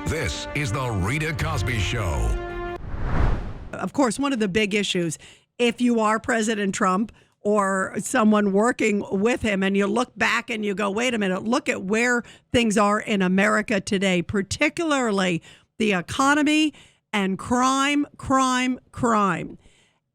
This is the Rita Cosby Show. Of course, one of the big issues, if you are President Trump or someone working with him and you look back and you go, wait a minute, look at where things are in America today, particularly the economy and crime.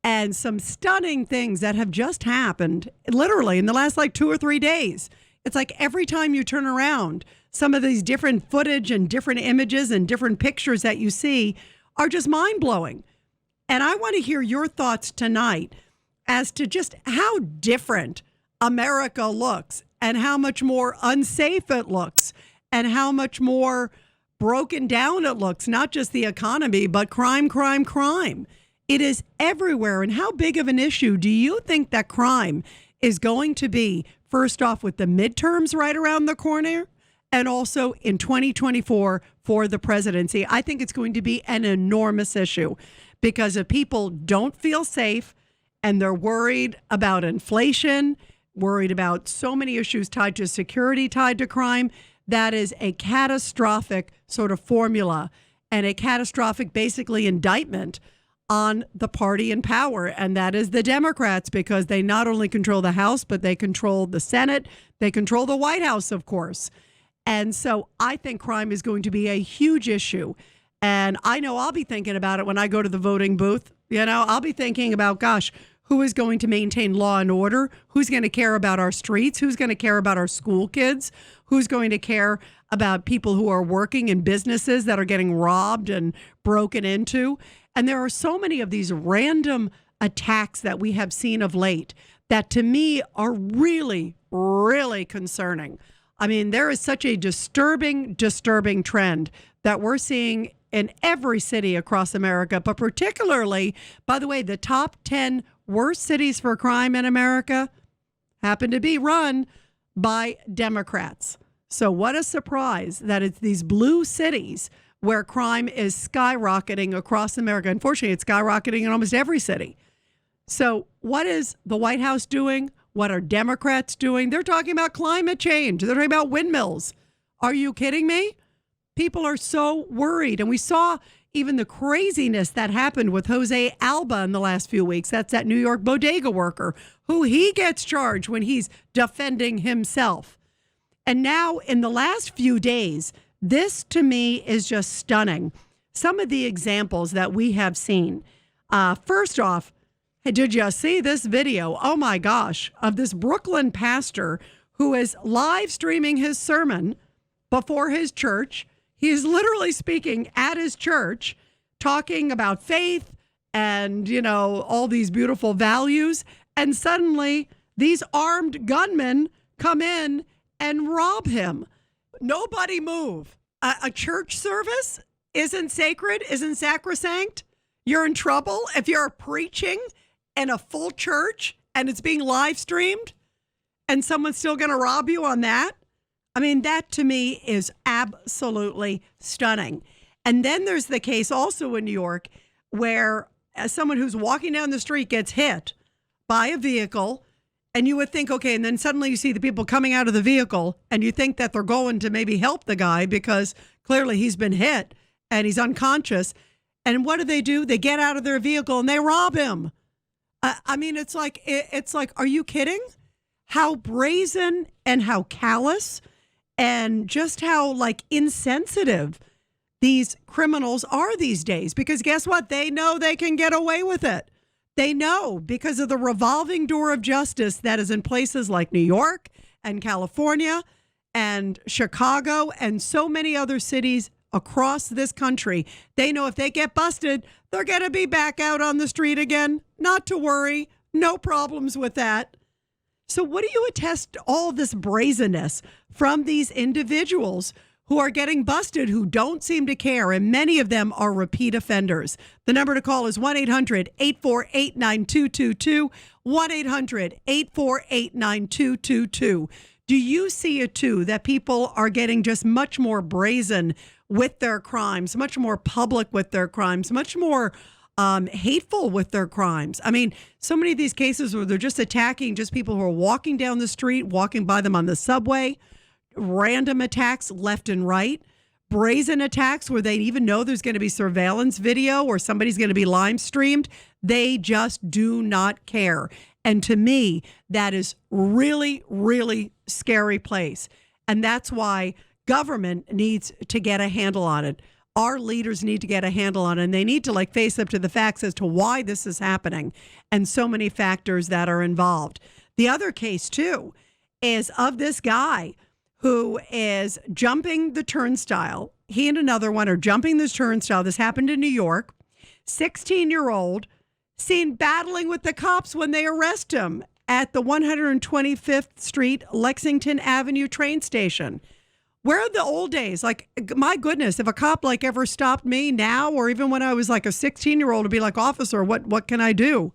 And some stunning things that have just happened literally in the last 2 or 3 days. It's like every time you turn around, some of these different footage and different images and different pictures that you see are just mind-blowing. And I want to hear your thoughts tonight as to just how different America looks and how much more unsafe it looks and how much more broken down it looks, not just the economy, but crime. It is everywhere. And how big of an issue do you think that crime is going to be, first off, with the midterms right around the corner and also in 2024 for the presidency? I think it's going to be an enormous issue because if people don't feel safe and they're worried about inflation, worried about so many issues tied to security, tied to crime, that is a catastrophic sort of formula and a catastrophic, basically, indictment on the party in power, and that is the Democrats, because they not only control the House, but they control the Senate, they control the White House, of course. And so I think crime is going to be a huge issue. And I know I'll be thinking about it when I go to the voting booth. I'll be thinking about, gosh, who is going to maintain law and order? Who's going to care about our streets? Who's going to care about our school kids? Who's going to care about people who are working in businesses that are getting robbed and broken into? And there are so many of these random attacks that we have seen of late that to me are really, really concerning. I mean, there is such a disturbing trend that we're seeing in every city across America, but particularly, by the way, the top 10 worst cities for crime in America happen to be run by Democrats. So what a surprise that it's these blue cities where crime is skyrocketing across America. Unfortunately, it's skyrocketing in almost every city. So what is the White House doing? What are Democrats doing? They're talking about climate change. They're talking about windmills. Are you kidding me? People are so worried. And we saw even the craziness that happened with Jose Alba in the last few weeks. That's that New York bodega worker who he gets charged when he's defending himself. And now in the last few days, this to me is just stunning. Some of the examples that we have seen. First off, did you see this video? Oh my gosh, of this Brooklyn pastor who is live streaming his sermon before his church. He is literally speaking at his church, talking about faith and, all these beautiful values. And suddenly these armed gunmen come in and rob him. Nobody move. A church service isn't sacred, isn't sacrosanct. You're in trouble if you're preaching in a full church and it's being live streamed and someone's still going to rob you on that. I mean, that to me is absolutely stunning. And then there's the case also in New York where someone who's walking down the street gets hit by a vehicle. And you would think, okay, and then suddenly you see the people coming out of the vehicle and you think that they're going to maybe help the guy because clearly he's been hit and he's unconscious. And what do? They get out of their vehicle and they rob him. I mean, it's like, are you kidding? How brazen and how callous and just how insensitive these criminals are these days. Because guess what? They know they can get away with it. They know because of the revolving door of justice that is in places like New York and California and Chicago and so many other cities across this country. They know if they get busted, they're going to be back out on the street again. Not to worry. No problems with that. So what do you attest all this brazenness from these individuals who are getting busted, who don't seem to care, and many of them are repeat offenders? The number to call is 1-800-848-9222, 1-800-848-9222. Do you see it too, that people are getting just much more brazen with their crimes, much more public with their crimes, much more hateful with their crimes? I mean, so many of these cases where they're just attacking just people who are walking down the street, walking by them on the subway, random attacks left and right, brazen attacks where they even know there's going to be surveillance video or somebody's going to be live streamed. They just do not care. And to me, that is really, really scary place. And that's why government needs to get a handle on it. Our leaders need to get a handle on it, and they need to face up to the facts as to why this is happening and so many factors that are involved. The other case, too, is of this guy who is jumping the turnstile. He and another one are jumping this turnstile. This happened in New York. 16-year-old seen battling with the cops when they arrest him at the 125th Street, Lexington Avenue train station. Where are the old days? My goodness, if a cop ever stopped me now, or even when I was a 16-year-old, to be like, officer, what can I do?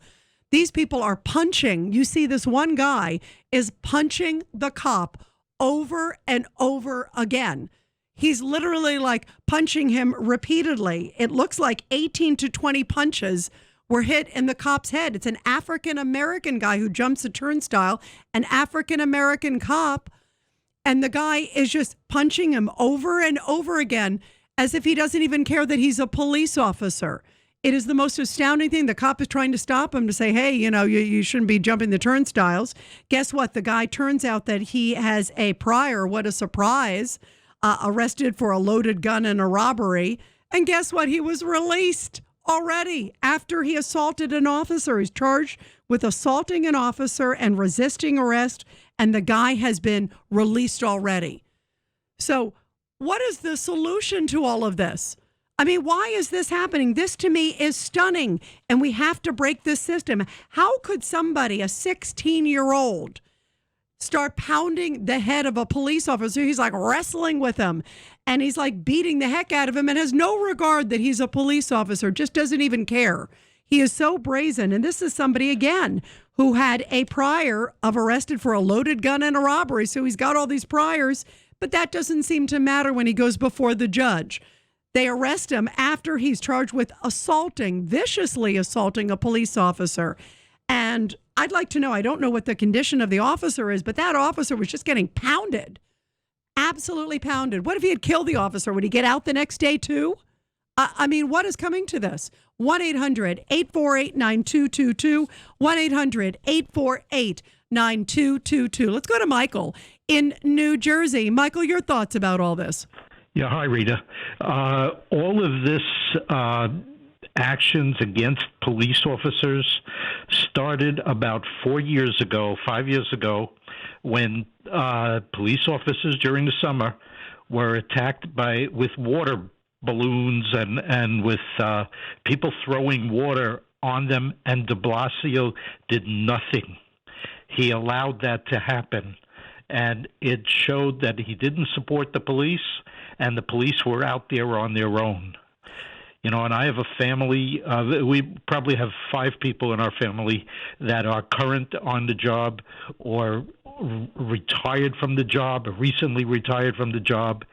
These people are punching. You see, this one guy is punching the cop over and over again. He's literally punching him repeatedly. It looks like 18 to 20 punches were hit in the cop's head. It's an African-American guy who jumps a turnstile, an African-American cop, and the guy is just punching him over and over again as if he doesn't even care that he's a police officer. It is the most astounding thing. The cop is trying to stop him to say, hey, you shouldn't be jumping the turnstiles. Guess what? The guy turns out that he has a prior, what a surprise, arrested for a loaded gun and a robbery. And guess what? He was released already after he assaulted an officer. He's charged with assaulting an officer and resisting arrest, and the guy has been released already. So what is the solution to all of this? I mean, why is this happening? This to me is stunning, and we have to break this system. How could somebody, a 16-year-old, start pounding the head of a police officer? He's wrestling with him, and he's beating the heck out of him and has no regard that he's a police officer, just doesn't even care. He is so brazen. And this is somebody, again, who had a prior of arrested for a loaded gun and a robbery. So he's got all these priors, but that doesn't seem to matter when he goes before the judge. They arrest him after he's charged with viciously assaulting a police officer. And I'd like to know, I don't know what the condition of the officer is, but that officer was just getting pounded, absolutely pounded. What if he had killed the officer? Would he get out the next day too? I mean, what is coming to this? 1-800-848-9222, 1-800-848-9222. Let's go to Michael in New Jersey. Michael, your thoughts about all this? Yeah, hi, Rita. All of this actions against police officers started about 5 years ago, when police officers during the summer were attacked with water balloons and with people throwing water on them, and de Blasio did nothing. He allowed that to happen, and it showed that he didn't support the police, and the police were out there on their own. And I have a family, we probably have 5 people in our family that are current on the job or retired from the job, or recently retired from the job,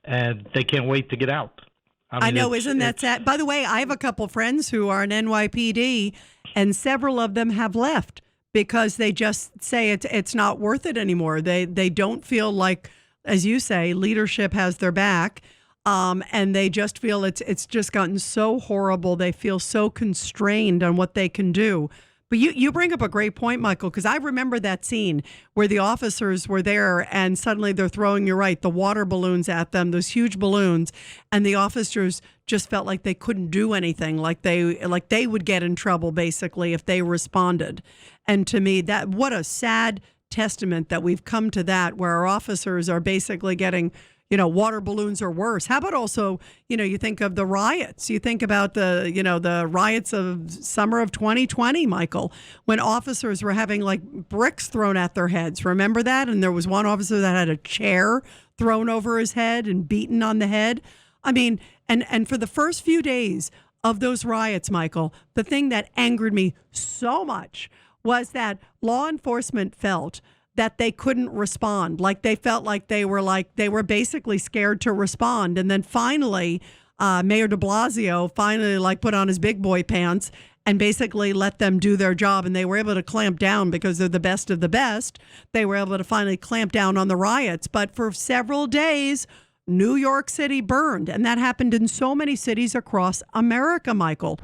and they can't wait to get out. I know, isn't that sad? By the way, I have a couple friends who are in NYPD, and several of them have left because they just say it's not worth it anymore. They don't feel like, as you say, leadership has their back. And they just feel it's just gotten so horrible. They feel so constrained on what they can do. But you bring up a great point, Michael, because I remember that scene where the officers were there and suddenly they're throwing, you're right, the water balloons at them, those huge balloons, and the officers just felt like they couldn't do anything, like they would get in trouble basically if they responded. And to me, that what a sad testament that we've come to that, where our officers are basically getting, water balloons or worse. How about also, you think of the riots. You think about the riots of summer of 2020, Michael, when officers were having bricks thrown at their heads. Remember that? And there was one officer that had a chair thrown over his head and beaten on the head. I mean, and for the first few days of those riots, Michael, the thing that angered me so much was that law enforcement felt that they couldn't respond. They felt like they were basically scared to respond. And then finally, Mayor de Blasio finally put on his big boy pants and basically let them do their job. And they were able to clamp down because they're the best of the best. They were able to finally clamp down on the riots. But for several days, New York City burned, and that happened in so many cities across America, Michael.